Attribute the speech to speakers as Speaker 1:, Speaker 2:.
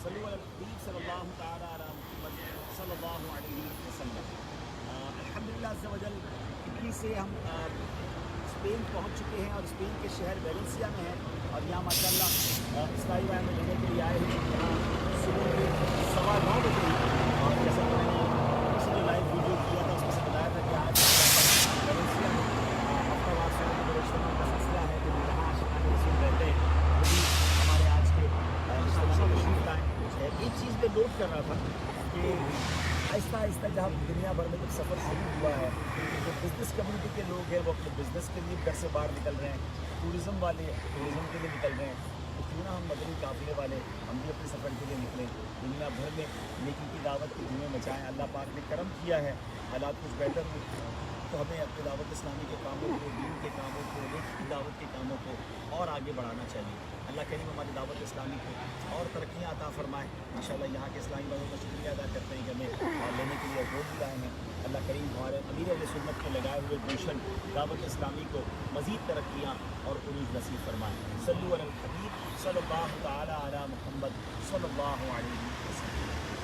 Speaker 1: صلو علی الحبیب صلی اللہ تعالی علی محمد صلی اللہ علیہ وسلم۔ الحمدللہ عز و جل اٹلی سے ہم اسپین پہنچ چکے ہیں اور اسپین کے شہر ویلنسیا میں ہیں، اور یہاں ماشاء اللہ اسلائی وائن میں لینے کے لیے آئے ہیں۔ یہاں صبح کے 9:15 بجے ہی، اور جیسا کہ میں نے اسی جو لائیو ویڈیو کیا تھا اس میں سے بتایا تھا کہ آج ویلنسیا میں ہفتہ وار سے میرے اجتماع کا سلسلہ ہے، جو یہاں شکایت رسول رہتے ہیں وہ بھی ہمارے آج کے اجتماع میں تشریف لائیں۔ ایک چیز میں نوٹ کر رہا تھا کہ آہستہ آہستہ جہاں دنیا بھر میں جب سفر شروع ہوا ہے، جو بزنس کمیونٹی کے لوگ ہیں وہ اپنے بزنس کے لیے گھر سے باہر نکل رہے ہیں، ٹورزم والے ٹورزم کے لیے نکل رہے ہیں، تو کیوں نہ ہم مدنی قافلے والے ہم بھی اپنے سفر کے لیے نکلیں، دنیا بھر میں نیکی کی دعوت کی دھومیں مچائیں۔ اللہ پاک نے کرم کیا ہے، حالات کچھ بہتر ہوئے تو ہمیں اپنے دعوت اسلامی کے کاموں کو، دین کے کاموں کو، نیکی کی دعوت کے کاموں کو اور آگے بڑھانا چاہیے۔ اللہ کریم ہماری دعوت اسلامی کو اور ترقیاں عطا فرمائے۔ ماشاءاللہ یہاں کے اسلامی بھائیوں کا شکریہ ادا کرتے ہیں کہ ہمیں لینے کے لیے ووٹ بھی آئے ہیں۔ اللہ کریم ہمارے امیر اہل سنت کے لگائے ہوئے گلشن دعوت اسلامی کو مزید ترقیاں اور عروج نصیب فرمائے۔ صلو علی الحبیب صلی اللہ تعالی علی محمد صلی اللہ علیہ وسلم۔